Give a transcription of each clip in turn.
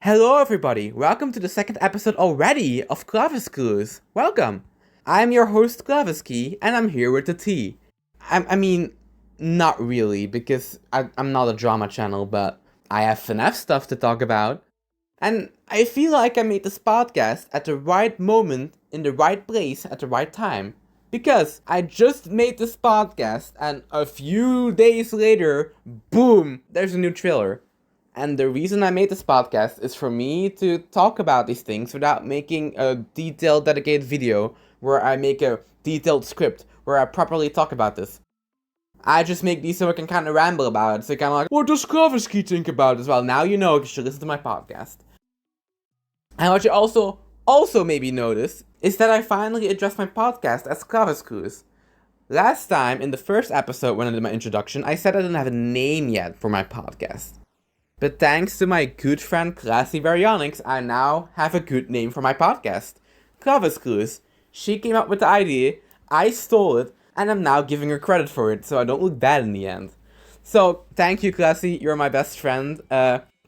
Hello everybody, welcome to the second episode already of Clavis Clues. Welcome! I'm your host Clavis Key, and I'm here with the tea. I mean, not really, because I'm not a drama channel, but I have FNAF stuff to talk about. And I feel like I made this podcast at the right moment, in the right place, at the right time. Because I just made this podcast, and a few days later, boom, there's a new trailer. And the reason I made this podcast is for me to talk about these things without making a detailed, dedicated video where I make a detailed script where I properly talk about this. I just make these so I can kind of ramble about it. So kind of like, what does Clavis Key think about it as well? Now you know, you should listen to my podcast. And what you also maybe notice is that I finally addressed my podcast as Clavis Clues. Last time, in the first episode when I did my introduction, I said I didn't have a name yet for my podcast. But thanks to my good friend Classy Baryonyx, I now have a good name for my podcast. Clavis Clues. She came up with the idea, I stole it, and I'm now giving her credit for it, so I don't look bad in the end. So, thank you Classy, you're my best friend.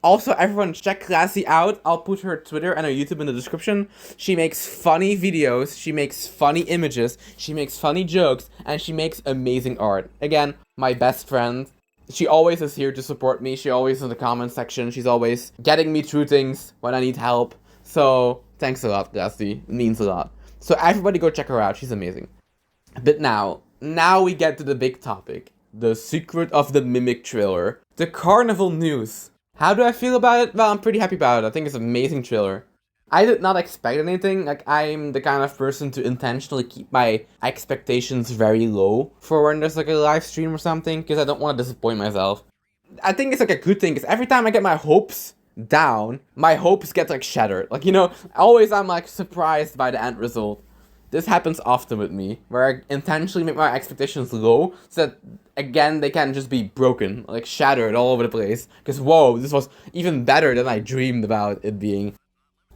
Also, everyone check Classy out. I'll put her Twitter and her YouTube in the description. She makes funny videos, she makes funny images, she makes funny jokes, and she makes amazing art. Again, my best friend. She always is here to support me. She always is in the comment section. She's always getting me through things when I need help. So, thanks a lot, Classy. It means a lot. So, everybody go check her out. She's amazing. But now we get to the big topic. The Secret of the Mimic trailer. The Carnival news. How do I feel about it? Well, I'm pretty happy about it. I think it's an amazing trailer. I did not expect anything. Like, I'm the kind of person to intentionally keep my expectations very low for when there's like a live stream or something, because I don't want to disappoint myself. I think it's like a good thing, because every time I get my hopes down, my hopes get like shattered. Like, you know, always I'm like surprised by the end result. This happens often with me, where I intentionally make my expectations low, so that, again, they can just be broken, like shattered all over the place. Because, whoa, this was even better than I dreamed about it being.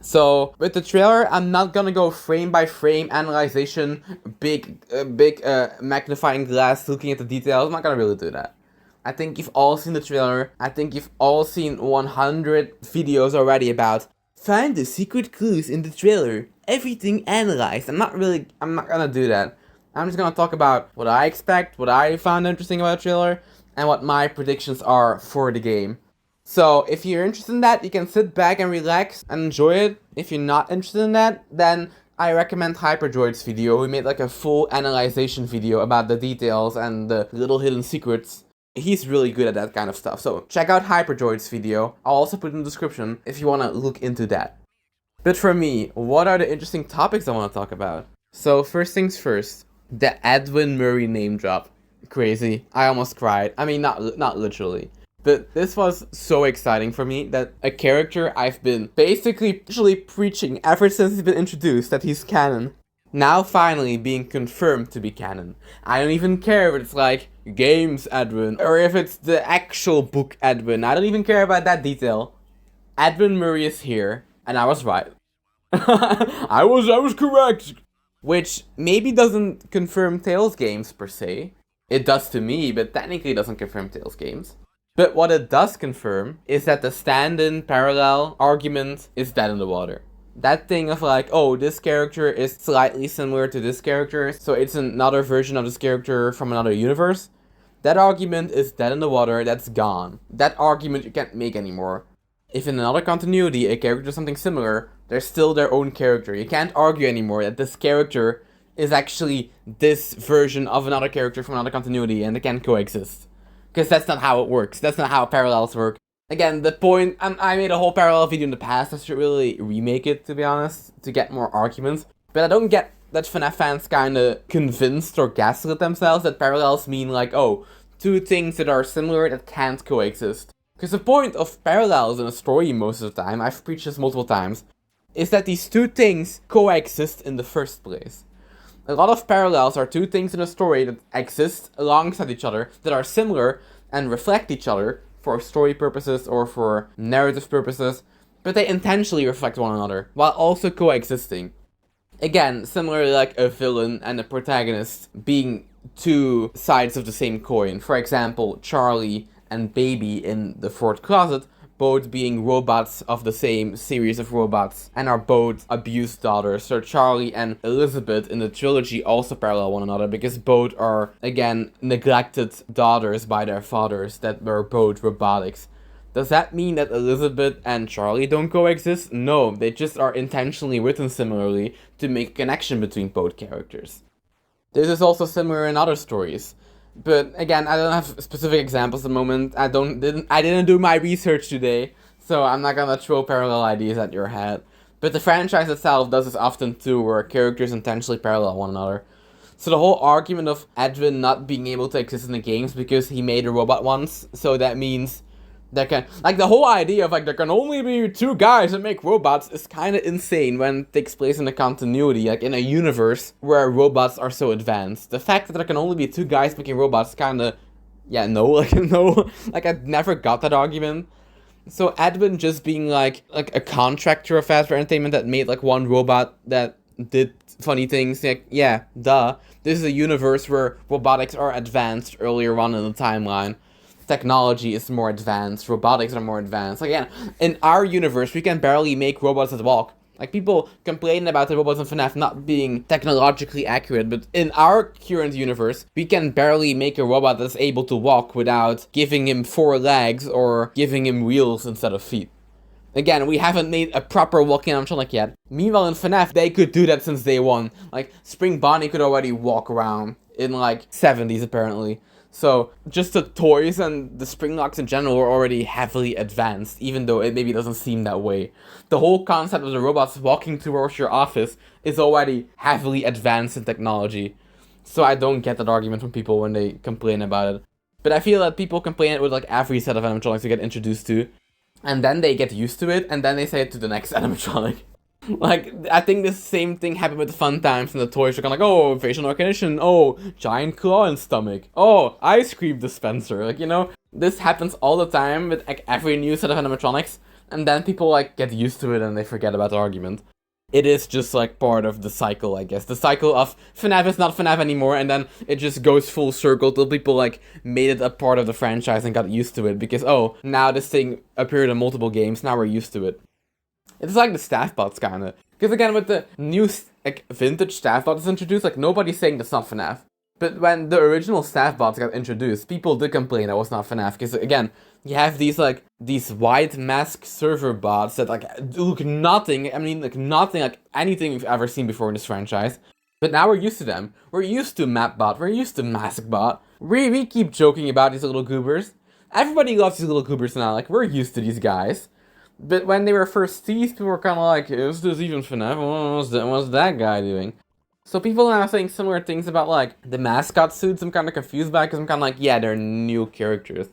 So, with the trailer, I'm not gonna go frame by frame analyzation, big magnifying glass looking at the details. I'm not gonna really do that. I think you've all seen the trailer. I think you've all seen 100 videos already about find the secret clues in the trailer. Everything analyzed. I'm not gonna do that. I'm just gonna talk about what I expect, what I found interesting about the trailer, and what my predictions are for the game. So, if you're interested in that, you can sit back and relax and enjoy it. If you're not interested in that, then I recommend Hyperdroid's video. We made like a full analyzation video about the details and the little hidden secrets. He's really good at that kind of stuff. So, check out Hyperdroid's video. I'll also put it in the description if you want to look into that. But for me, what are the interesting topics I want to talk about? So, first things first, the Edwin Murray name drop. Crazy. I almost cried. I mean, not literally. But this was so exciting for me that a character I've been basically preaching ever since he's been introduced that he's canon, now finally being confirmed to be canon. I don't even care if it's like games Edwin or if it's the actual book Edwin. I don't even care about that detail. Edwin Murray is here, and I was right. I was correct. Which maybe doesn't confirm talesgames per se. It does to me, but technically it doesn't confirm talesgames. But what it does confirm is that the stand-in parallel argument is dead in the water. That thing of like, oh, this character is slightly similar to this character, so it's another version of this character from another universe. That argument is dead in the water, that's gone. That argument you can't make anymore. If in another continuity a character does something similar, they're still their own character. You can't argue anymore that this character is actually this version of another character from another continuity and they can coexist. Because that's not how it works. That's not how parallels work. Again, the point... I made a whole parallel video in the past. I should really remake it, to be honest, to get more arguments. But I don't get that FNAF fans kind of convinced or gaslit themselves that parallels mean like, oh, two things that are similar that can't coexist. Because the point of parallels in a story most of the time, I've preached this multiple times, is that these two things coexist in the first place. A lot of parallels are two things in a story that exist alongside each other, that are similar and reflect each other for story purposes or for narrative purposes, but they intentionally reflect one another, while also coexisting. Again, similarly like a villain and a protagonist being two sides of the same coin. For example, Charlie and Baby in the Fourth Closet both being robots of the same series of robots, and are both abused daughters. So Charlie and Elizabeth in the trilogy also parallel one another, because both are, again, neglected daughters by their fathers that were both robotics. Does that mean that Elizabeth and Charlie don't coexist? No, they just are intentionally written similarly to make a connection between both characters. This is also similar in other stories. But again, I don't have specific examples at the moment. I didn't do my research today, so I'm not gonna throw parallel ideas at your head. But the franchise itself does this often too, where characters intentionally parallel one another. So the whole argument of Edwin not being able to exist in the games because he made a robot once, so that means there can, like, the whole idea of, like, there can only be two guys that make robots is kind of insane when it takes place in a continuity, like, in a universe where robots are so advanced. The fact that there can only be two guys making robots kind of, yeah, no, like, no, like, I never got that argument. So Edwin just being, like a contractor of Fazbear Entertainment that made, like, one robot that did funny things, like, yeah, duh. This is a universe where robotics are advanced earlier on in the timeline. Technology is more advanced, robotics are more advanced. Like, again, in our universe, we can barely make robots that walk. Like, people complain about the robots in FNAF not being technologically accurate, but in our current universe, we can barely make a robot that's able to walk without giving him 4 legs or giving him wheels instead of feet. Again, we haven't made a proper walking animatronic yet. Meanwhile, in FNAF, they could do that since day one. Like, Spring Bonnie could already walk around in, like, 70s, apparently. So, just the toys and the spring locks in general are already heavily advanced, even though it maybe doesn't seem that way. The whole concept of the robots walking towards your office is already heavily advanced in technology. So I don't get that argument from people when they complain about it. But I feel that people complain it with, like, every set of animatronics they get introduced to. And then they get used to it, and then they say it to the next animatronic. Like, I think the same thing happened with the Fun Times and the toys. You're kind of like, oh, facial recognition, oh, giant claw and stomach, oh, ice cream dispenser. Like, you know, this happens all the time with, like, every new set of animatronics, and then people, like, get used to it and they forget about the argument. It is just, like, part of the cycle, I guess. The cycle of FNAF is not FNAF anymore, and then it just goes full circle till people, like, made it a part of the franchise and got used to it, because, oh, now this thing appeared in multiple games, now we're used to it. It's like the staff bots, kinda. Because again, with the new, like, vintage staff bots introduced, like, nobody's saying that's not FNAF. But when the original staff bots got introduced, people did complain that was not FNAF. Because, again, you have these, like, these white mask server bots that, like, look nothing, I mean, like, nothing like anything we've ever seen before in this franchise. But now we're used to them. We're used to Mapbot, we're used to Maskbot. We keep joking about these little goobers. Everybody loves these little goobers now, like, we're used to these guys. But when they were first teased, people were kind of like, is this even FNAF? What's that guy doing? So people are now saying similar things about, like, the mascot suits. I'm kind of confused by, because I'm kind of like, yeah, they're new characters.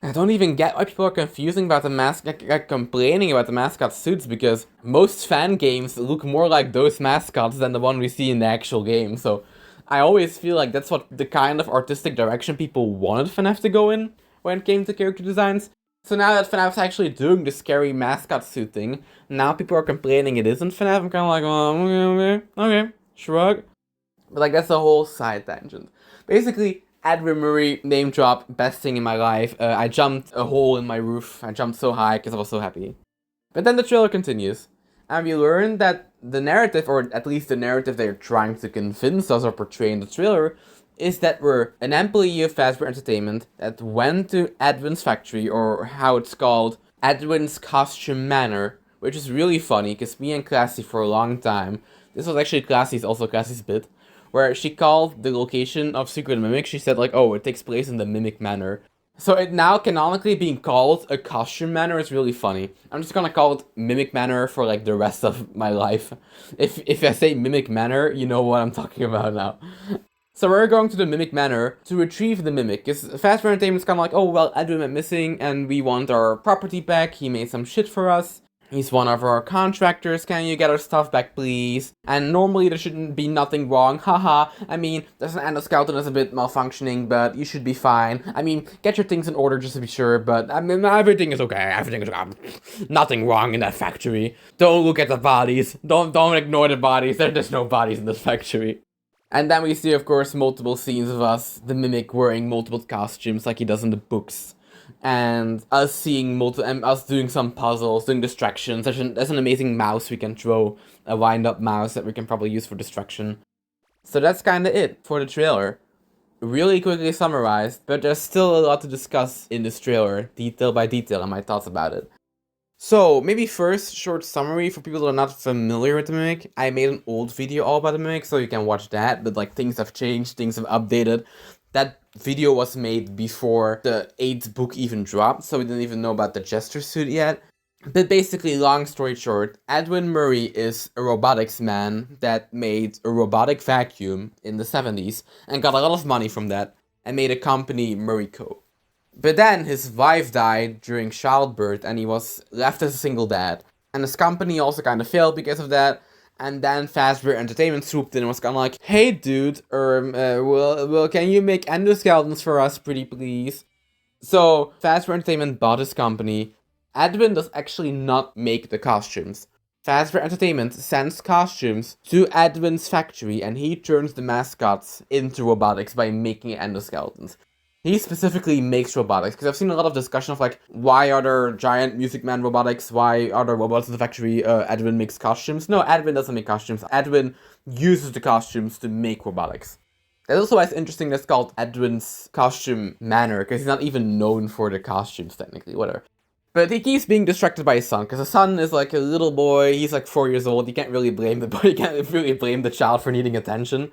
I don't even get why people are confusing about the like, complaining about the mascot suits, because most fan games look more like those mascots than the one we see in the actual game. So I always feel like that's what the kind of artistic direction people wanted FNAF to go in when it came to character designs. So now that FNAF's actually doing the scary mascot suit thing, now people are complaining it isn't FNAF. I'm kind of like, oh, okay, shrug. But, like, that's a whole side tangent. Basically, Edwin Murray, name drop, best thing in my life. I jumped a hole in my roof. I jumped so high because I was so happy. But then the trailer continues, and we learn that the narrative, or at least the narrative they're trying to convince us or portray in the trailer, is that we're an employee of Fazbear Entertainment that went to Edwin's factory, or how it's called, Edwin's Costume Manor, which is really funny, because me and Classy for a long time, this was actually also Classy's bit, where she called the location of Secret Mimic, she said, like, oh, it takes place in the Mimic Manor. So it now canonically being called a costume manor is really funny. I'm just gonna call it Mimic Manor for, like, the rest of my life. If I say Mimic Manor, you know what I'm talking about now. So we're going to the Mimic Manor to retrieve the Mimic, because Fazbear Entertainment's kind of like, oh, well, Edwin went missing, and we want our property back, he made some shit for us, he's one of our contractors, can you get our stuff back, please? And normally there shouldn't be nothing wrong, haha, I mean, there's an endoskeleton that's a bit malfunctioning, but you should be fine. I mean, get your things in order just to be sure, but, I mean, everything is okay, nothing wrong in that factory. Don't look at the bodies, don't ignore the bodies, there's no bodies in this factory. And then we see, of course, multiple scenes of us, the Mimic, wearing multiple costumes like he does in the books. and us seeing and us doing some puzzles, doing distractions. There's an amazing mouse we can throw, a wind-up mouse that we can probably use for distraction. So that's kind of it for the trailer. Really quickly summarized, but there's still a lot to discuss in this trailer, detail by detail, and my thoughts about it. So, maybe first, short summary for people that are not familiar with the Mimic. I made an old video all about the Mimic, so you can watch that, but like things have changed, things have updated. That video was made before the 8th book even dropped, so we didn't even know about the Jester suit yet. But basically, long story short, Edwin Murray is a robotics man that made a robotic vacuum in the 70s and got a lot of money from that and made a company, Murray Co. But then his wife died during childbirth and he was left as a single dad. And his company also kind of failed because of that. And then Fazbear Entertainment swooped in and was kind of like, hey dude, well, can you make endoskeletons for us, pretty please? So Fazbear Entertainment bought his company. Edwin does actually not make the costumes. Fazbear Entertainment sends costumes to Edwin's factory and he turns the mascots into robotics by making endoskeletons. He specifically makes robotics, because I've seen a lot of discussion of like, why are there giant Music Man robotics? Why are there robots in the factory? Edwin makes costumes. No, Edwin doesn't make costumes. Edwin uses the costumes to make robotics. That's also why it's interesting that's called Edwin's costume manor, because he's not even known for the costumes, technically, whatever. But he keeps being distracted by his son, because the son is like a little boy, he's like 4 years old, you can't really blame the boy, you can't really blame the child for needing attention.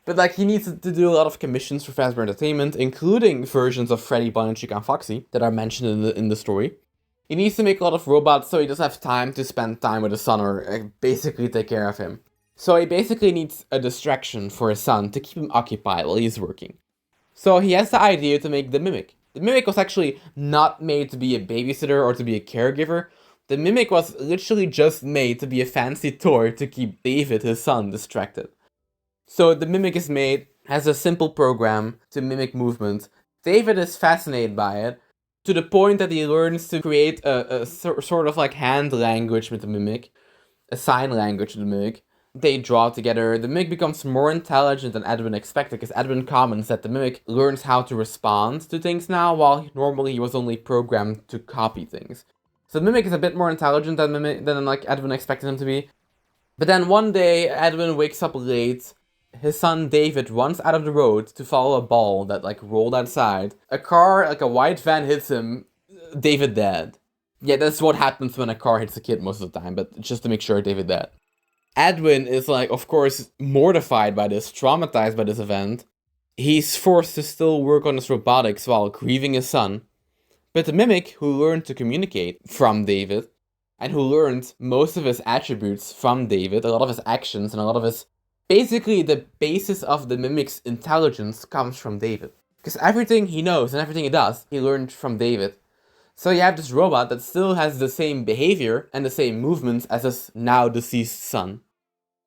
But like, he needs to do a lot of commissions for Fazbear Entertainment, including versions of Freddy, Bonnie, Chica, and Foxy that are mentioned in the story. He needs to make a lot of robots so he doesn't have time to spend time with his son or basically take care of him. So he basically needs a distraction for his son to keep him occupied while he's working. So he has the idea to make the Mimic. The Mimic was actually not made to be a babysitter or to be a caregiver. The Mimic was literally just made to be a fancy toy to keep David, his son, distracted. So the Mimic is made, has a simple program to mimic movement. David is fascinated by it, to the point that he learns to create a sort of like hand language with the Mimic, a sign language with the Mimic. They draw together. The Mimic becomes more intelligent than Edwin expected, because Edwin comments that the Mimic learns how to respond to things now, while normally he was only programmed to copy things. So the Mimic is a bit more intelligent than like Edwin expected him to be. But then one day, Edwin wakes up late. His son David runs out of the road to follow a ball that like rolled outside. A car, like a white van, hits him. David dead. Yeah, that's what happens when a car hits a kid most of the time, but just to make sure David dead. Edwin is like, of course, mortified by this, traumatized by this event. He's forced to still work on his robotics while grieving his son. But the Mimic, who learned to communicate from David, and who learned most of his attributes from David, a lot of his actions and a lot of his... Basically, the basis of the Mimic's intelligence comes from David. Because everything he knows and everything he does, he learned from David. So you have this robot that still has the same behavior and the same movements as his now deceased son.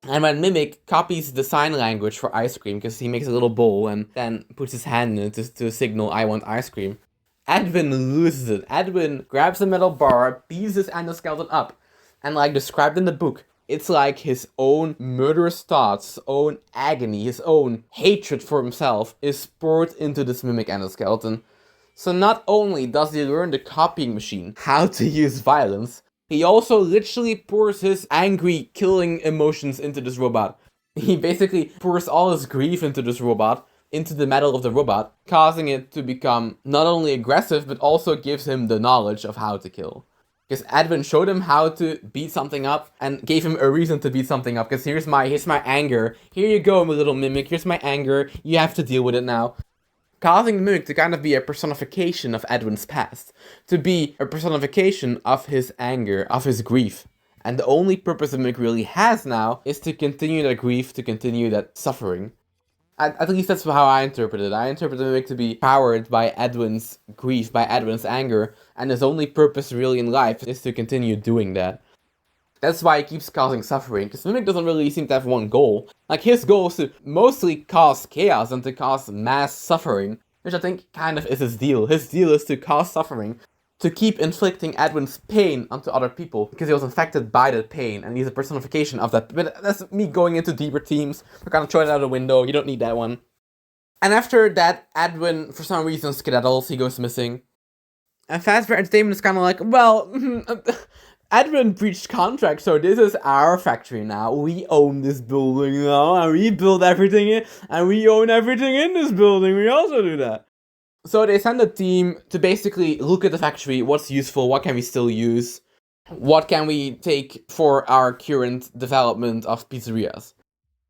And when Mimic copies the sign language for ice cream, because he makes a little bowl and then puts his hand in it to signal, I want ice cream, Edwin loses it. Edwin grabs a metal bar, beats his endoskeleton up, and like described in the book, it's like his own murderous thoughts, his own agony, his own hatred for himself is poured into this Mimic endoskeleton. So not only does he learn the copying machine how to use violence, he also literally pours his angry, killing emotions into this robot. He basically pours all his grief into this robot, into the metal of the robot, causing it to become not only aggressive, but also gives him the knowledge of how to kill. Because Edwin showed him how to beat something up and gave him a reason to beat something up. Because here's my anger. Here you go, my little Mimic. Here's my anger. You have to deal with it now. Causing the Mimic to kind of be a personification of Edwin's past. To be a personification of his anger, of his grief. And the only purpose the Mimic really has now is to continue that grief, to continue that suffering. At least that's how I interpret it. I interpret the Mimic to be powered by Edwin's grief, by Edwin's anger, and his only purpose really in life is to continue doing that. That's why he keeps causing suffering, because Mimic doesn't really seem to have one goal. Like, his goal is to mostly cause chaos and to cause mass suffering, which I think kind of is his deal. His deal is to cause suffering, to keep inflicting Edwin's pain onto other people, because he was infected by that pain, and he's a personification of that. But that's me going into deeper themes. We're kind of throwing it out the window, you don't need that one. And after that, Edwin, for some reason, skedaddles, he goes missing. And Fazbear Entertainment is kind of like, well, Edwin breached contract, so this is our factory now. We own this building now, and we build everything in, and we own everything in this building. We also do that. So they send a team to basically look at the factory, what's useful, what can we still use, what can we take for our current development of pizzerias.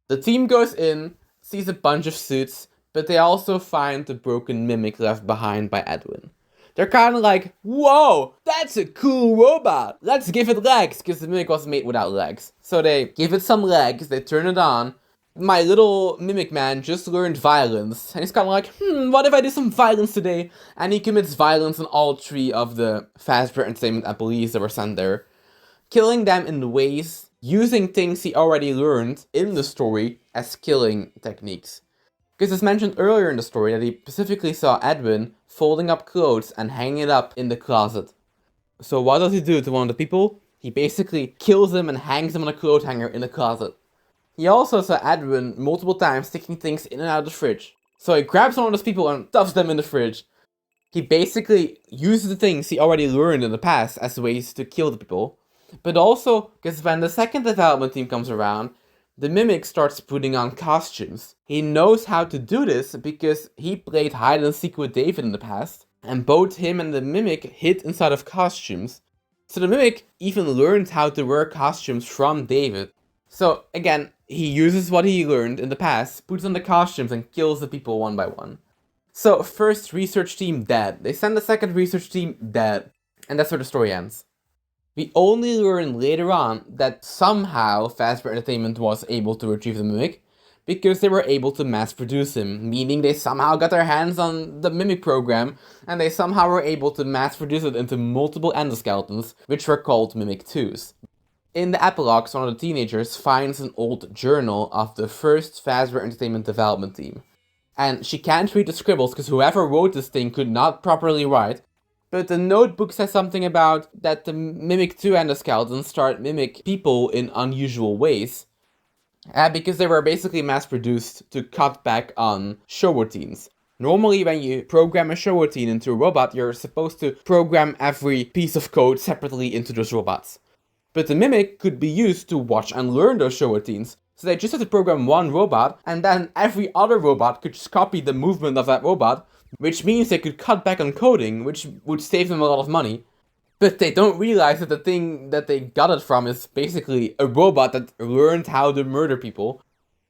The team goes in, sees a bunch of suits, but they also find the broken mimic left behind by Edwin. They're kind of like, whoa, that's a cool robot. Let's give it legs, because the mimic was made without legs. So they give it some legs, they turn it on. My little mimic man just learned violence, and he's kind of like, what if I do some violence today? And he commits violence on all 3 of the Fazbear Entertainment employees that were sent there, killing them in ways using things he already learned in the story as killing techniques. Because it's mentioned earlier in the story that he specifically saw Edwin folding up clothes and hanging it up in the closet. So what does he do to one of the people? He basically kills him and hangs him on a clothes hanger in the closet. He also saw Edwin multiple times sticking things in and out of the fridge. So he grabs one of those people and stuffs them in the fridge. He basically uses the things he already learned in the past as ways to kill the people. But also, because when the second development team comes around, the mimic starts putting on costumes. He knows how to do this because he played hide and seek with David in the past, and both him and the mimic hid inside of costumes. So the mimic even learned how to wear costumes from David. So again, he uses what he learned in the past, puts on the costumes, and kills the people one by one. So first research team dead. They send the second research team dead. And that's where the story ends. We only learn later on that somehow Fazbear Entertainment was able to retrieve the mimic because they were able to mass produce him, meaning they somehow got their hands on the mimic program and they somehow were able to mass produce it into multiple endoskeletons, which were called Mimic 2s. In the epilogues, one of the teenagers finds an old journal of the first Fazbear Entertainment development team. And she can't read the scribbles because whoever wrote this thing could not properly write. But the notebook says something about that the Mimic 2 endoskeletons start mimic people in unusual ways. Because they were basically mass-produced to cut back on show routines. Normally, when you program a show routine into a robot, you're supposed to program every piece of code separately into those robots. But the Mimic could be used to watch and learn those show routines. So they just had to program one robot, and then every other robot could just copy the movement of that robot, which means they could cut back on coding, which would save them a lot of money. But they don't realize that the thing that they got it from is basically a robot that learned how to murder people.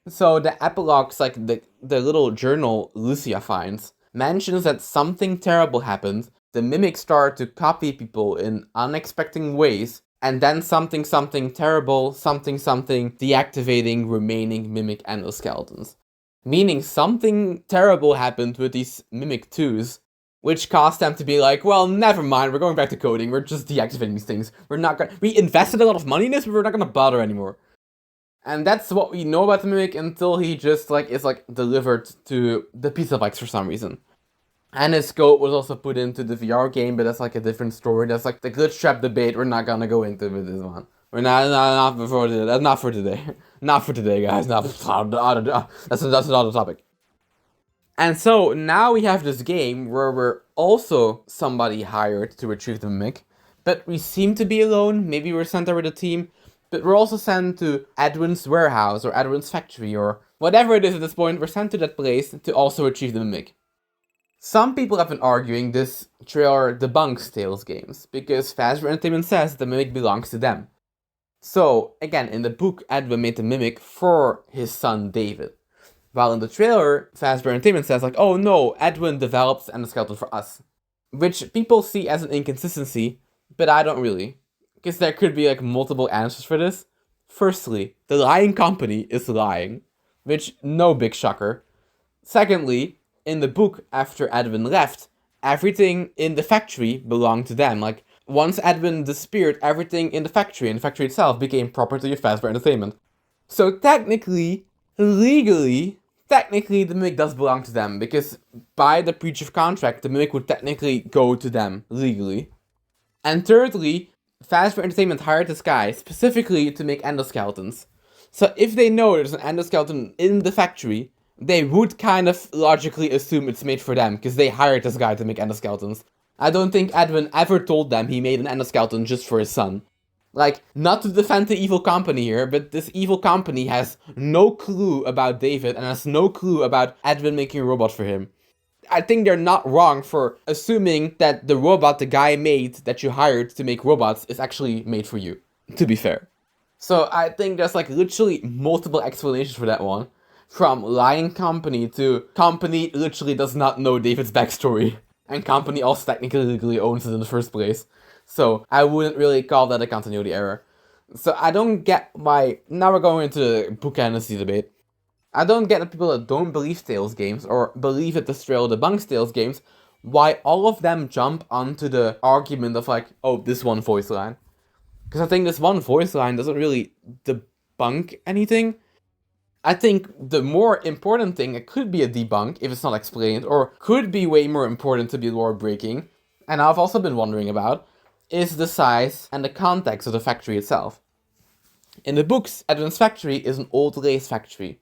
So the epilogues, like the little journal Lucia finds, mentions that something terrible happened. The mimics start to copy people in unexpected ways, and then something terrible, something deactivating remaining mimic endoskeletons. Meaning something terrible happened with these Mimic 2s, which caused them to be like, well, never mind, we're going back to coding, we're just deactivating these things. We invested a lot of money in this, but we're not gonna bother anymore. And that's what we know about the Mimic until he just is delivered to the pizza bikes for some reason. And his code was also put into the VR game, but that's a different story. That's the glitch trap debate we're not gonna go into with this one. We're not for today. Not for today. Not for today, guys. That's another topic. And so now we have this game where we're also somebody hired to retrieve the mimic, but we seem to be alone. Maybe we're sent there with a team, but we're also sent to Edwin's warehouse or Edwin's factory or whatever it is at this point. We're sent to that place to also retrieve the mimic. Some people have been arguing this trailer debunks talesgames because Fazbear Entertainment says the mimic belongs to them. So, again, in the book, Edwin made the mimic for his son David. While in the trailer, Fazbear Entertainment says oh no, Edwin developed the endoskeleton for us. Which people see as an inconsistency, but I don't really. Because there could be multiple answers for this. Firstly, the lying company is lying, which no big shocker. Secondly, in the book, after Edwin left, everything in the factory belonged to them. Once Edwin disappeared, everything in the factory itself became property of Fazbear Entertainment. So technically, legally, the mimic does belong to them, because by the breach of contract, the mimic would technically go to them, legally. And thirdly, Fazbear Entertainment hired this guy specifically to make endoskeletons. So if they know there's an endoskeleton in the factory, they would kind of logically assume it's made for them, because they hired this guy to make endoskeletons. I don't think Edwin ever told them he made an endoskeleton just for his son. Like, not to defend the evil company here, but this evil company has no clue about David and has no clue about Edwin making a robot for him. I think they're not wrong for assuming that the robot the guy made that you hired to make robots is actually made for you, to be fair. So I think there's like literally multiple explanations for that one. From lying company to company literally does not know David's backstory. And company also technically legally owns it in the first place. So I wouldn't really call that a continuity error. So I don't get why, now we're going into the book candidacy debate. I don't get the people that don't believe Tales games, or believe that this trail debunks Tales games, why all of them jump onto the argument of like, oh, this one voice line. Because I think this one voice line doesn't really debunk anything. I think the more important thing, it could be a debunk if it's not explained, or could be way more important to be lore breaking, and I've also been wondering about, is the size and the context of the factory itself. In the books, Edwin's factory is an old lace factory.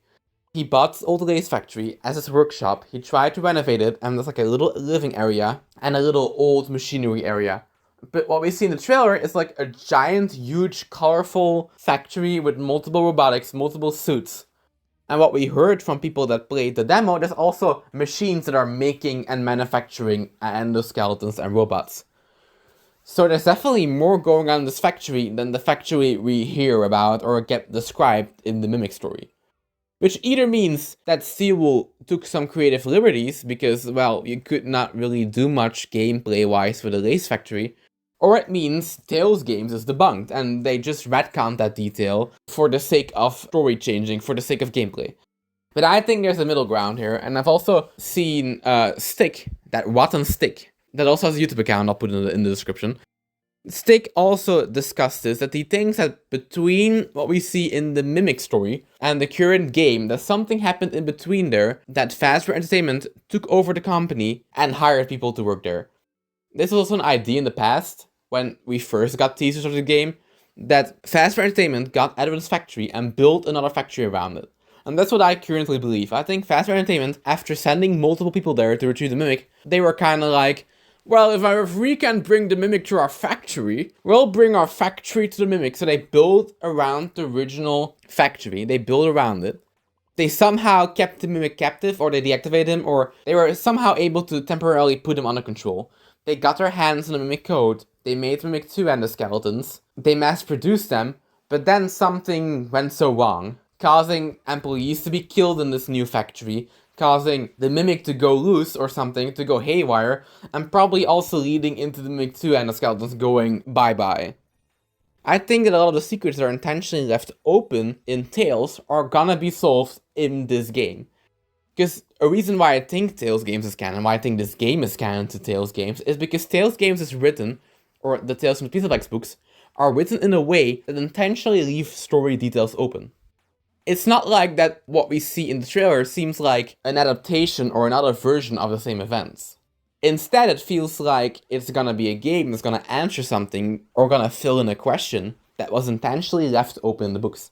He bought this old lace factory as his workshop, he tried to renovate it, and there's like a little living area and a little old machinery area. But what we see in the trailer is like a giant, huge, colorful factory with multiple robotics, multiple suits. And what we heard from people that played the demo, there's also machines that are making and manufacturing endoskeletons and robots. So there's definitely more going on in this factory than the factory we hear about or get described in the Mimic story. Which either means that Steel took some creative liberties because, well, you could not really do much gameplay-wise for the Lace Factory, or it means Tales Games is debunked and they just retconned that detail for the sake of story changing, for the sake of gameplay. But I think there's a middle ground here, and I've also seen Stick, that rotten Stick, that also has a YouTube account, I'll put it in the description. Stick also discussed this, that he thinks that between what we see in the Mimic story and the current game, that something happened in between there, that Fazbear Entertainment took over the company and hired people to work there. This was also an idea in the past, when we first got teasers of the game, that Fazbear Entertainment got Edwin's factory and built another factory around it. And that's what I currently believe. I think Fazbear Entertainment, after sending multiple people there to retrieve the Mimic, they were kind of like, well, if we can bring the Mimic to our factory, we'll bring our factory to the Mimic. So they built around the original factory. They built around it. They somehow kept the Mimic captive, or they deactivated him, or they were somehow able to temporarily put him under control. They got their hands on the Mimic code. They made Mimic 2 endoskeletons. They mass-produced them, but then something went so wrong, causing employees to be killed in this new factory, causing the Mimic to go loose or something, to go haywire, and probably also leading into the Mimic 2 endoskeletons going bye-bye. I think that a lot of the secrets that are intentionally left open in Tales are gonna be solved in this game. Because a reason why I think Tales Games is canon, why I think this game is canon to Tales Games, is because Tales Games is written, or the Tales from the Pixelplex books, are written in a way that intentionally leave story details open. It's not like that what we see in the trailer seems like an adaptation or another version of the same events. Instead, it feels like it's gonna be a game that's gonna answer something or gonna fill in a question that was intentionally left open in the books.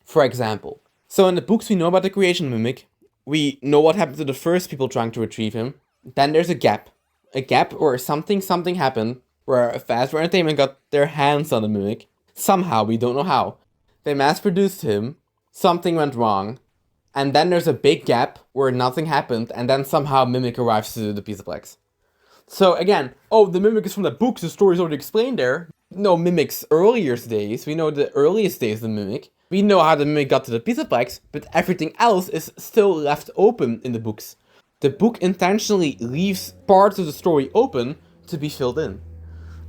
For example, so in the books we know about the creation of Mimic, we know what happened to the first people trying to retrieve him, then there's a gap where something happened, where Fazbear Entertainment got their hands on the Mimic, somehow, we don't know how. They mass-produced him, something went wrong, and then there's a big gap where nothing happened, and then somehow Mimic arrives to the Pixelplex. So again, oh, the Mimic is from the books, the story's already explained there. No, Mimic's earliest days, we know the earliest days of the Mimic. We know how the Mimic got to the Pixelplex, but everything else is still left open in the books. The book intentionally leaves parts of the story open to be filled in.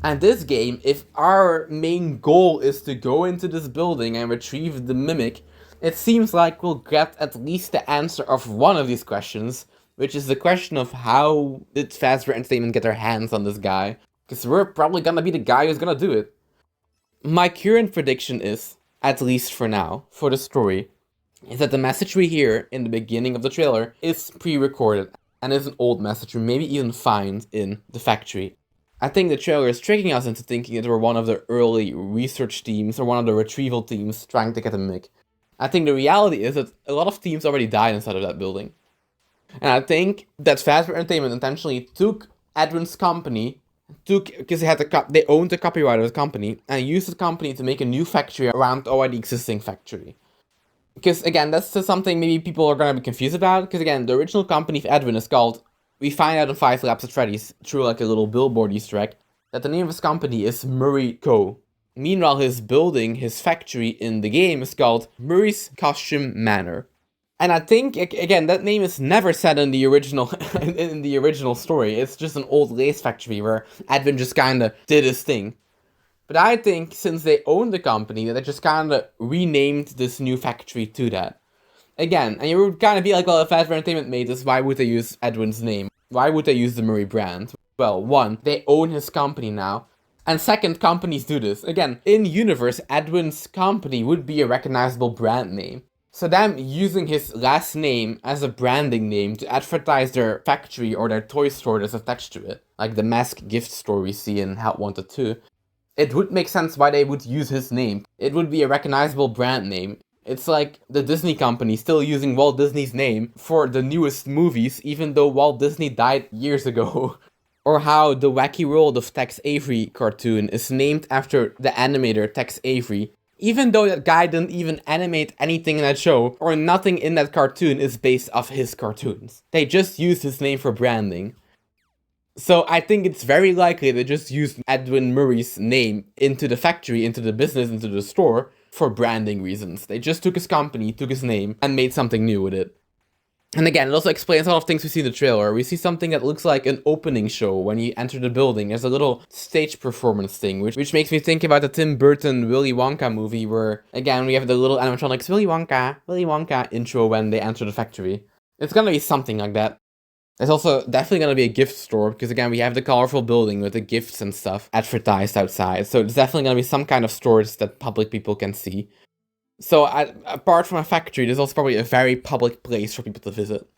And this game, if our main goal is to go into this building and retrieve the Mimic, it seems like we'll get at least the answer of one of these questions, which is the question of how did Fazbear Entertainment get their hands on this guy? Because we're probably gonna be the guy who's gonna do it. My current prediction is, at least for now, for the story, is that the message we hear in the beginning of the trailer is pre-recorded and is an old message we maybe even find in the factory. I think the trailer is tricking us into thinking that we're one of the early research teams or one of the retrieval teams trying to get the Mimic. I think the reality is that a lot of teams already died inside of that building. And I think that Fazbear Entertainment intentionally took Edwin's company because they owned the copyright of the company and used the company to make a new factory around the already existing factory. Because again, that's just something maybe people are gonna be confused about. Because again, the original company of Edwin is called. We find out in 5 Laps at Freddy's through like a little billboard Easter egg that the name of his company is Murray Co. Meanwhile, his building, his factory in the game is called Murray's Costume Manor. And I think again that name is never said in the original in the original story. It's just an old lace factory where Edwin just kind of did his thing. But I think since they own the company, they just kind of renamed this new factory to that. Again, and you would kind of be like, well, if Fazbear Entertainment made this, why would they use Edwin's name? Why would they use the Murray brand? Well, one, they own his company now. And second, companies do this. Again, in universe, Edwin's company would be a recognizable brand name. So them using his last name as a branding name to advertise their factory or their toy store that's attached to it, like the mask gift store we see in Help Wanted 2, it would make sense why they would use his name. It would be a recognizable brand name. It's like the Disney company still using Walt Disney's name for the newest movies, even though Walt Disney died years ago. Or how the Wacky World of Tex Avery cartoon is named after the animator Tex Avery, even though that guy didn't even animate anything in that show, or nothing in that cartoon is based off his cartoons. They just used his name for branding. So I think it's very likely they just used Edwin Murray's name into the factory, into the business, into the store for branding reasons. They just took his company, took his name, and made something new with it. And again, it also explains a lot of things we see in the trailer. We see something that looks like an opening show when you enter the building. There's a little stage performance thing, which makes me think about the Tim Burton Willy Wonka movie where, again, we have the little animatronics Willy Wonka intro when they enter the factory. It's gonna be something like that. There's also definitely gonna be a gift store because, again, we have the colorful building with the gifts and stuff advertised outside. So it's definitely gonna be some kind of stores that public people can see. So, apart from a factory, there's also probably a very public place for people to visit.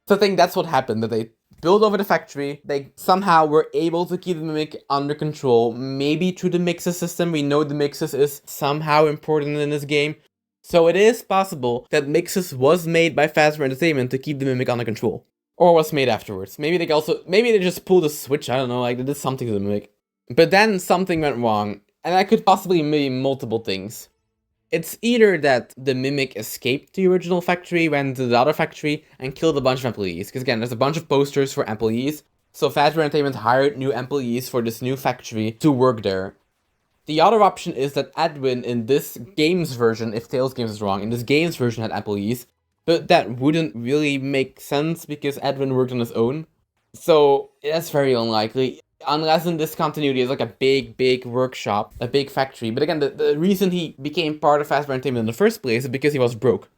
So I think that's what happened, that they built over the factory, they somehow were able to keep the Mimic under control, maybe through the Mixes system. We know the Mixes is somehow important in this game. So it is possible that Mixes was made by Fazbear Entertainment to keep the Mimic under control. Or was made afterwards. Maybe they just pulled a switch, I don't know, like they did something to the Mimic. But then something went wrong, and that could possibly mean multiple things. It's either that the Mimic escaped the original factory, went to the other factory, and killed a bunch of employees. Because again, there's a bunch of posters for employees, so Fazbear Entertainment hired new employees for this new factory to work there. The other option is that Edwin, in this game's version, if talesgames is wrong, in this game's version had employees, but that wouldn't really make sense because Edwin worked on his own. So that's very unlikely. Unless in this continuity is like a big workshop, a big factory. But again, the reason he became part of Fazbear Entertainment in the first place is because he was broke.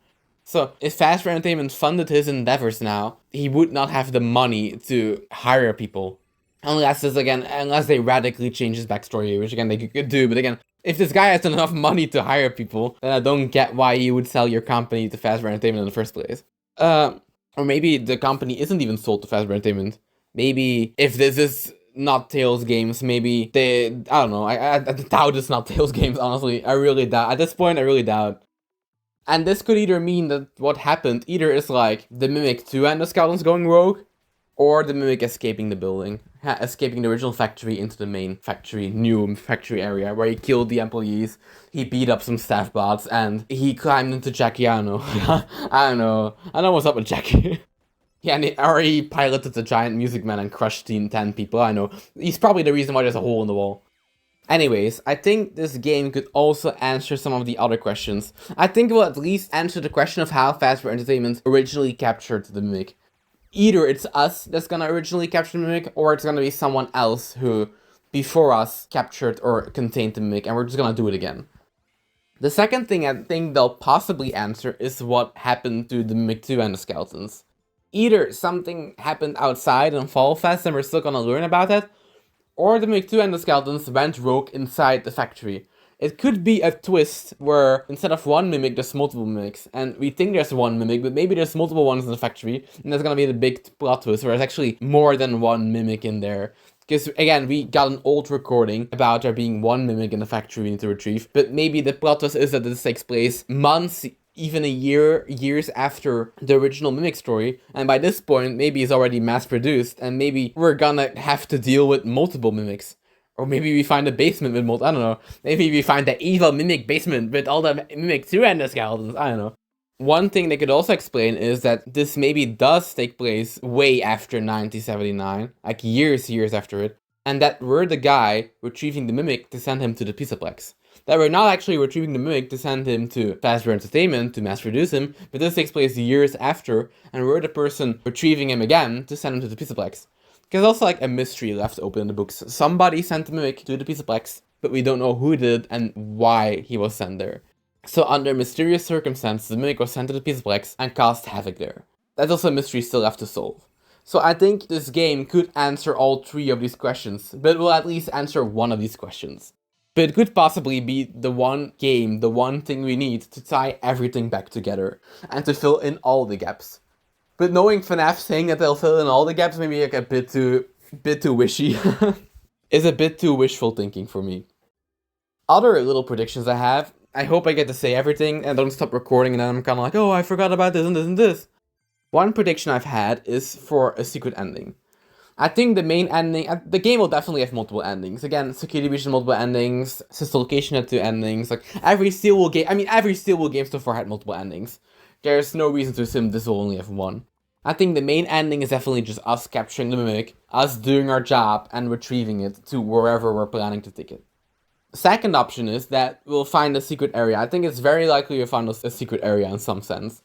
So if Fazbear Entertainment funded his endeavors now, he would not have the money to hire people. Unless they radically change his backstory, which again they could do. But again, if this guy has enough money to hire people, then I don't get why you would sell your company to Fazbear Entertainment in the first place. Or maybe the company isn't even sold to Fazbear Entertainment. Maybe if this is not talesgames, maybe they, I don't know, I doubt it's not talesgames, honestly. I really doubt. At this point, I really doubt. And this could either mean that what happened either is like the Mimic 2 and the Skeletons going rogue, or the Mimic escaping the building, escaping the original factory into the main factory, new factory area, where he killed the employees, he beat up some staff bots, and he climbed into Jackie, I don't know. I don't know what's up with Jackie. Yeah, and he piloted the giant music man and crushed 10 people, I know. He's probably the reason why there's a hole in the wall. Anyways, I think this game could also answer some of the other questions. I think it will at least answer the question of how Fazbear Entertainment originally captured the Mimic. Either it's us that's gonna originally capture the Mimic, or it's gonna be someone else who, before us, captured or contained the Mimic, and we're just gonna do it again. The second thing I think they'll possibly answer is what happened to the Mimic 2 and the Skeletons. Either something happened outside in Fall Fest and we're still gonna learn about it, or the Mimic 2 and the Skeletons went rogue inside the factory. It could be a twist where instead of one Mimic, there's multiple Mimics, and we think there's one Mimic, but maybe there's multiple ones in the factory, and there's gonna be the big plot twist where there's actually more than one Mimic in there. Because, again, we got an old recording about there being one Mimic in the factory we need to retrieve, but maybe the plot twist is that this takes place months, even years after the original Mimic story, and by this point, maybe it's already mass-produced, and maybe we're gonna have to deal with multiple Mimics. Or maybe we find a basement with multiple, I don't know. Maybe we find the evil Mimic basement with all the Mimic two-handed skeletons, I don't know. One thing they could also explain is that this maybe does take place way after 1979, like years after it, and that we're the guy retrieving the Mimic to send him to the Pizzaplex. That we're not actually retrieving the Mimic to send him to Fazbear Entertainment to mass produce him, but this takes place years after, and we're the person retrieving him again to send him to the Pizzaplex. There's also like a mystery left open in the books. Somebody sent the Mimic to the Pizzaplex, but we don't know who did and why he was sent there. So under mysterious circumstances, the Mimic was sent to the Pizzaplex and caused havoc there. That's also a mystery still left to solve. So I think this game could answer all three of these questions, but it will at least answer one of these questions. But it could possibly be the one game, the one thing we need to tie everything back together and to fill in all the gaps. But knowing FNAF saying that they'll fill in all the gaps maybe like a bit too wishy is a bit too wishful thinking for me. Other little predictions I have, I hope I get to say everything and don't stop recording and then I'm kind of like, oh, I forgot about this and this and this. One prediction I've had is for a secret ending. I think the main ending, the game will definitely have multiple endings. Again, Security Breach has multiple endings, Sister Location had 2 endings, like every Steel Wool game so far had multiple endings. There's no reason to assume this will only have one. I think the main ending is definitely just us capturing the Mimic, us doing our job and retrieving it to wherever we're planning to take it. Second option is that we'll find a secret area. I think it's very likely we'll find a secret area in some sense.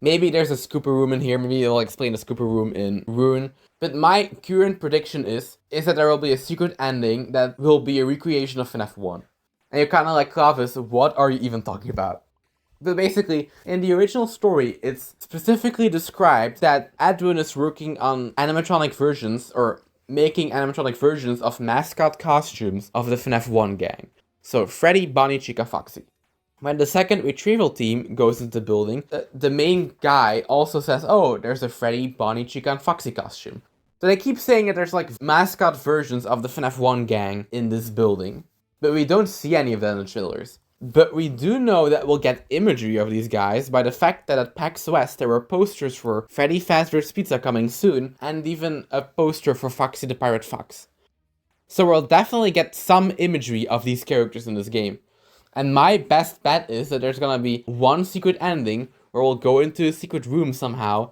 Maybe there's a scooper room in here, maybe they'll explain the scooper room in Ruin. But my current prediction is that there will be a secret ending that will be a recreation of FNAF 1. And you're kind of like, Clavis, what are you even talking about? But basically, in the original story, it's specifically described that Edwin is working on animatronic versions, or making animatronic versions of mascot costumes of the FNAF 1 gang. So Freddy, Bonnie, Chica, Foxy. When the second retrieval team goes into the building, the main guy also says, oh, there's a Freddy, Bonnie, Chica, and Foxy costume. So they keep saying that there's like mascot versions of the FNAF 1 gang in this building. But we don't see any of that in the trailers. But we do know that we'll get imagery of these guys by the fact that at PAX West there were posters for Freddy Fazbear's Pizza coming soon, and even a poster for Foxy the Pirate Fox. So we'll definitely get some imagery of these characters in this game. And my best bet is that there's gonna be one secret ending where we'll go into a secret room somehow,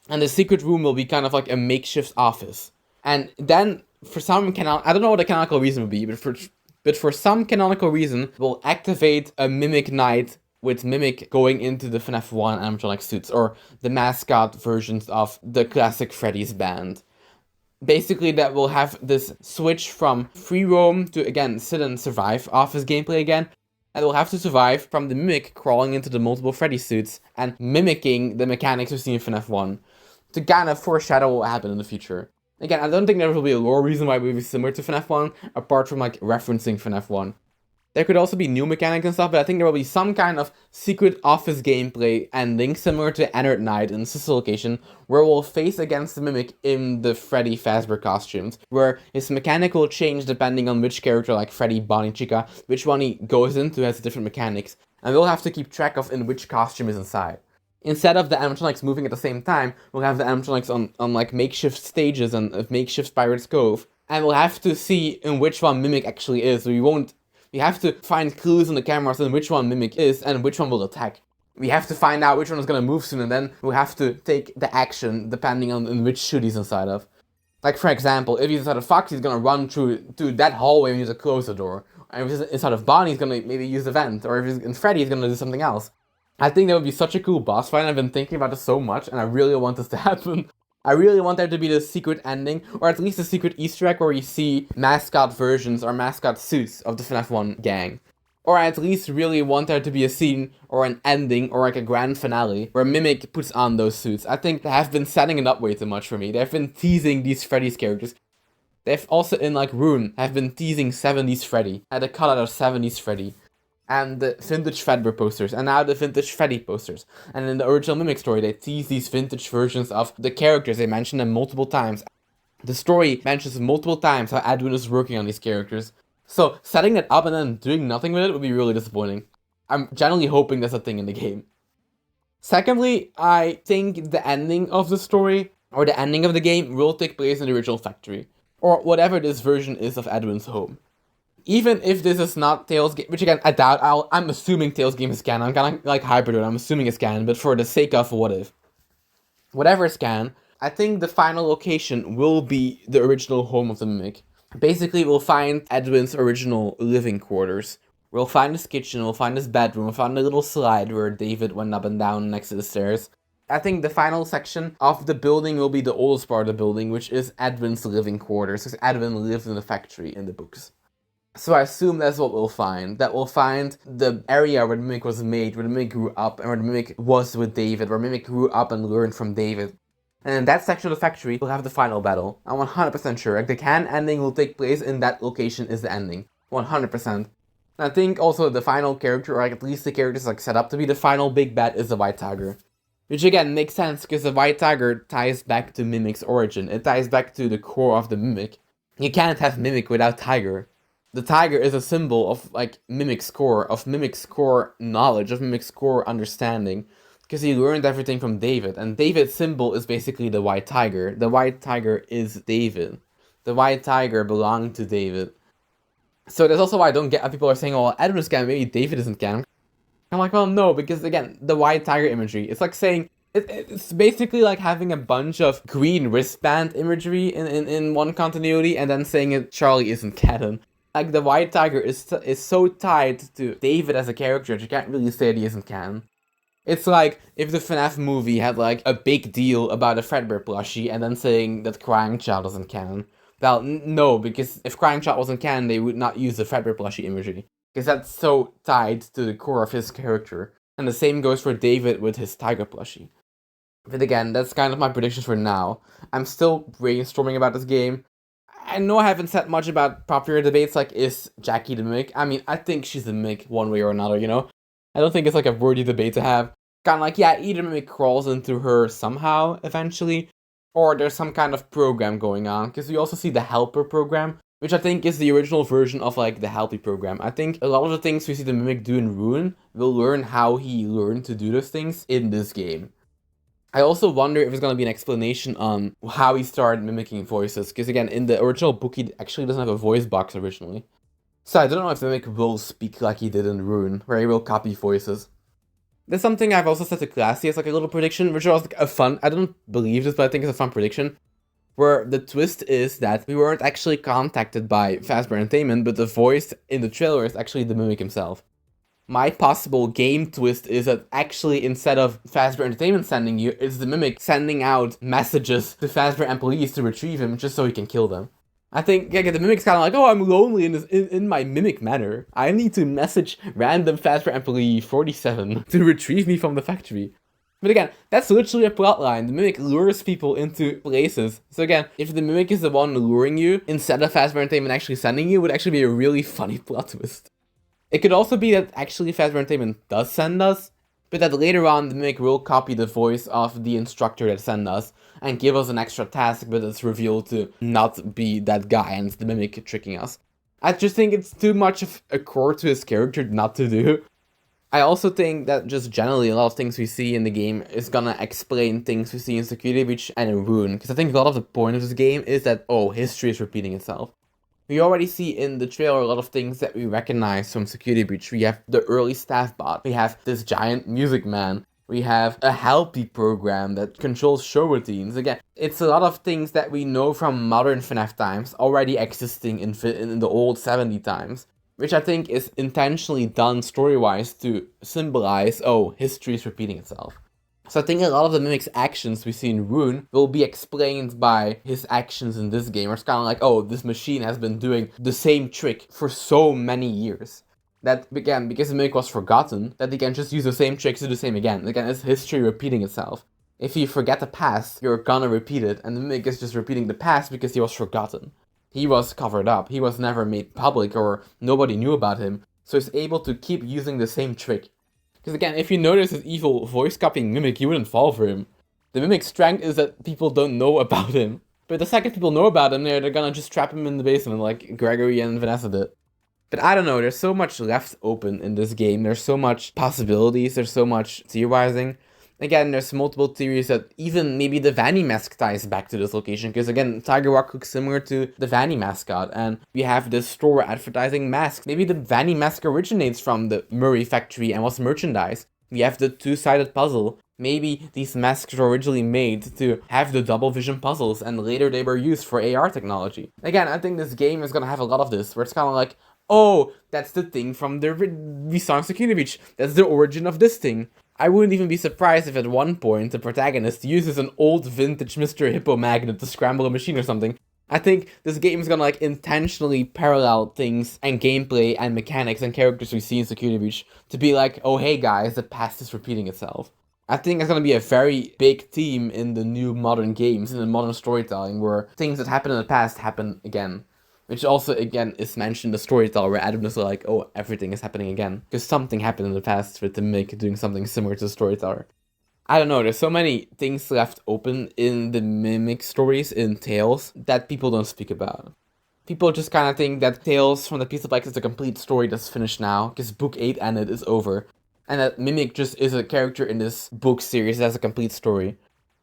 and the secret room will be kind of like a makeshift office. And then, for some I don't know what the canonical reason would be, but for some canonical reason, we'll activate a Mimic night with Mimic going into the FNAF 1 animatronic suits, or the mascot versions of the classic Freddy's band. Basically, that will have this switch from free roam to, again, sit and survive office gameplay again, and we'll have to survive from the Mimic crawling into the multiple Freddy suits and mimicking the mechanics we've seen in FNAF 1 to kind of foreshadow what will happen in the future. Again, I don't think there will be a lore reason why it would be similar to FNAF 1, apart from like referencing FNAF 1. There could also be new mechanics and stuff, but I think there will be some kind of secret office gameplay ending similar to Enter Night in Sister Location, where we'll face against the Mimic in the Freddy Fazbear costumes, where his mechanic will change depending on which character, like Freddy, Bonnie, Chica, which one he goes into has different mechanics, and we'll have to keep track of in which costume is inside. Instead of the animatronics moving at the same time, we'll have the animatronics on like makeshift stages and a makeshift Pirate's Cove, and we'll have to see in which one Mimic actually is, so we have to find clues on the cameras on which one Mimic is and which one will attack. We have to find out which one is going to move soon, and then we'll have to take the action depending on in which chute he's inside of. Like, for example, if he's inside of Fox, he's going to run through that hallway and use to close the door. And if he's inside of Bonnie, he's going to maybe use the vent. Or if he's in Freddy, he's going to do something else. I think that would be such a cool boss fight, and I've been thinking about this so much, and I really want this to happen. I really want there to be the secret ending, or at least a secret Easter egg where we see mascot versions or mascot suits of the FNAF 1 gang. Or I at least really want there to be a scene, or an ending, or like a grand finale, where Mimic puts on those suits. I think they have been setting it up way too much for me. They've been teasing these Freddy's characters. They've also, in like Ruin, have been teasing 70s Freddy, had a cutout of 70s Freddy. And the vintage Fazbear posters, and now the vintage Freddy posters. And in the original Mimic story, they tease these vintage versions of the characters. They mention them multiple times. The story mentions multiple times how Edwin is working on these characters. So, setting that up and then doing nothing with it would be really disappointing. I'm generally hoping there's a thing in the game. Secondly, I think the ending of the story, or the ending of the game, will take place in the original factory, or whatever this version is of Edwin's home. Even if this is not Tales game, which again, I doubt, I'm assuming Tales game is canon. I'm kind of like hybrid, I'm assuming it's canon, but for the sake of what if. Whatever is canon, I think the final location will be the original home of the Mimic. Basically, we'll find Edwin's original living quarters. We'll find his kitchen, we'll find his bedroom, we'll find a little slide where David went up and down next to the stairs. I think the final section of the building will be the oldest part of the building, which is Edwin's living quarters, because Edwin lived in the factory in the books. So I assume that's what we'll find. That we'll find the area where the Mimic was made, where the Mimic grew up, and where the Mimic was with David, where Mimic grew up and learned from David. And in that section of the factory, we'll have the final battle. I'm 100% sure. Like, the canon ending will take place in that location is the ending. 100%. And I think also the final character, or like at least the characters like set up to be the final big bad, is the White Tiger. Which again makes sense because the White Tiger ties back to Mimic's origin. It ties back to the core of the Mimic. You can't have Mimic without Tiger. The tiger is a symbol of like Mimic's core knowledge, of Mimic's core understanding. Because he learned everything from David, and David's symbol is basically the white tiger. The white tiger is David. The white tiger belonged to David. So that's also why I don't get how people are saying, oh, Edwin's canon, maybe David isn't canon. I'm like, well, no, because again, the white tiger imagery, it's like saying, it's basically like having a bunch of green wristband imagery in one continuity, and then saying Charlie isn't canon. Like, the white tiger is so tied to David as a character that you can't really say that he isn't canon. It's like if the FNAF movie had like a big deal about a Fredbear plushie and then saying that Crying Child wasn't canon. Well, no, because if Crying Child wasn't canon, they would not use the Fredbear plushie imagery. Because that's so tied to the core of his character. And the same goes for David with his tiger plushie. But again, that's kind of my predictions for now. I'm still brainstorming about this game. I know I haven't said much about popular debates like, is Jackie the Mimic? I mean, I think she's the Mimic one way or another, you know? I don't think it's like a worthy debate to have. Kind of like, yeah, either Mimic crawls into her somehow, eventually, or there's some kind of program going on, because we also see the Helper program, which I think is the original version of, like, the Helpy program. I think a lot of the things we see the Mimic do in Ruin, we'll learn how he learned to do those things in this game. I also wonder if there's going to be an explanation on how he started mimicking voices, because again, in the original book, he actually doesn't have a voice box originally. So I don't know if the Mimic will speak like he did in Ruin, where he will copy voices. There's something I've also said to Classy as like a little prediction, which was like a fun, I don't believe this, but I think it's a fun prediction, where the twist is that we weren't actually contacted by Fazbear Entertainment, but the voice in the trailer is actually the Mimic himself. My possible game twist is that actually instead of Fazbear Entertainment sending you, it's the Mimic sending out messages to Fazbear employees to retrieve him just so he can kill them. I think the Mimic's kind of like, oh, I'm lonely in my Mimic manner. I need to message random Fazbear employee 47 to retrieve me from the factory. But again, that's literally a plotline. The Mimic lures people into places. So again, if the Mimic is the one luring you, instead of Fazbear Entertainment actually sending you, would actually be a really funny plot twist. It could also be that actually Fazbear Entertainment does send us, but that later on the Mimic will copy the voice of the instructor that sent us and give us an extra task, but it's revealed to not be that guy and it's the Mimic tricking us. I just think it's too much of a core to his character not to do. I also think that just generally a lot of things we see in the game is gonna explain things we see in Security Breach and in Ruin, because I think a lot of the point of this game is that, oh, history is repeating itself. We already see in the trailer a lot of things that we recognize from Security Breach. We have the early staff bot, we have this giant music man, we have a Helpy program that controls show routines. Again, it's a lot of things that we know from modern FNAF times already existing in the old 70 times, which I think is intentionally done story-wise to symbolize, oh, history is repeating itself. So I think a lot of the Mimic's actions we see in Ruin will be explained by his actions in this game. It's kind of like, oh, this machine has been doing the same trick for so many years. That, again, because the Mimic was forgotten, that he can just use the same tricks to do the same again. Again, it's history repeating itself. If you forget the past, you're gonna repeat it, and the Mimic is just repeating the past because he was forgotten. He was covered up, he was never made public, or nobody knew about him, so he's able to keep using the same trick. Because again, if you notice his evil voice copying Mimic, you wouldn't fall for him. The Mimic's strength is that people don't know about him. But the second people know about him, they're gonna just trap him in the basement like Gregory and Vanessa did. But I don't know, there's so much left open in this game, there's so much possibilities, there's so much theorizing, Again, there's multiple theories that even maybe the Vanny mask ties back to this location, because again, Tiger Rock looks similar to the Vanny mascot, and we have this store advertising masks. Maybe the Vanny mask originates from the Murray factory and was merchandise. We have the two-sided puzzle. Maybe these masks were originally made to have the double vision puzzles, and later they were used for AR technology. Again, I think this game is gonna have a lot of this, where it's kind of like, oh, that's the thing from the we saw in Security Breach. That's the origin of this thing. I wouldn't even be surprised if at one point the protagonist uses an old vintage Mr. Hippo magnet to scramble a machine or something. I think this game is gonna like intentionally parallel things and gameplay and mechanics and characters we see in Security Breach to be like, oh hey guys, the past is repeating itself. I think it's gonna be a very big theme in the new modern games, in the modern storytelling, where things that happened in the past happen again. Which also, again, is mentioned in the storyteller, where Adam is like, oh, everything is happening again. Because something happened in the past for it to make doing something similar to the storyteller. I don't know, there's so many things left open in the Mimic stories in Tales that people don't speak about. People just kind of think that Tales from the Piece of Light is a complete story that's finished now, because book 8 ended is over. And that Mimic just is a character in this book series that has a complete story.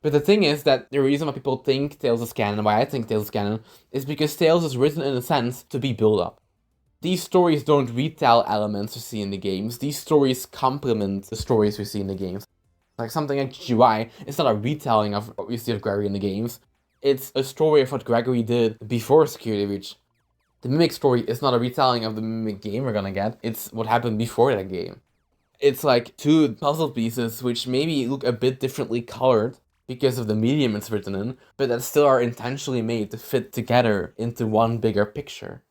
But the thing is that the reason why people think Tales is canon, why I think Tales is canon, is because Tales is written in a sense to be built up. These stories don't retell elements we see in the games, these stories complement the stories we see in the games. Like something like GUI, it's not a retelling of what we see of Gregory in the games, it's a story of what Gregory did before Security Breach. The Mimic story is not a retelling of the Mimic game we're gonna get, it's what happened before that game. It's like two puzzle pieces which maybe look a bit differently colored, because of the medium it's written in, but that still are intentionally made to fit together into one bigger picture.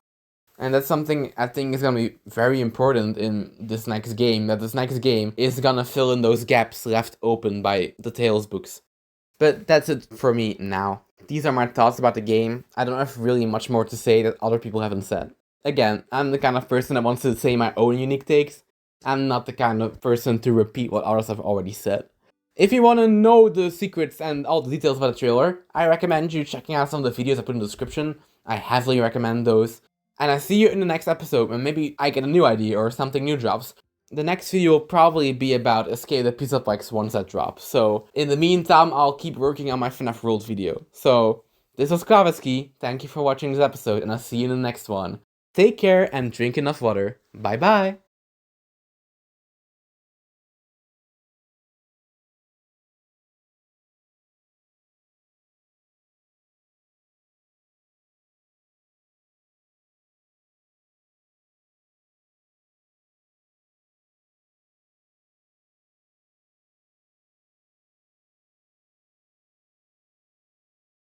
And that's something I think is gonna be very important in this next game, that this next game is gonna fill in those gaps left open by the Tales books. But that's it for me now. These are my thoughts about the game. I don't have really much more to say that other people haven't said. Again, I'm the kind of person that wants to say my own unique takes. I'm not the kind of person to repeat what others have already said. If you want to know the secrets and all the details about the trailer, I recommend you checking out some of the videos I put in the description. I heavily recommend those. And I see you in the next episode when maybe I get a new idea or something new drops. The next video will probably be about Escape the Pizza Plex once that drops. So in the meantime, I'll keep working on my FNAF World video. So this was Clavis Clues. Thank you for watching this episode, and I'll see you in the next one. Take care and drink enough water. Bye bye!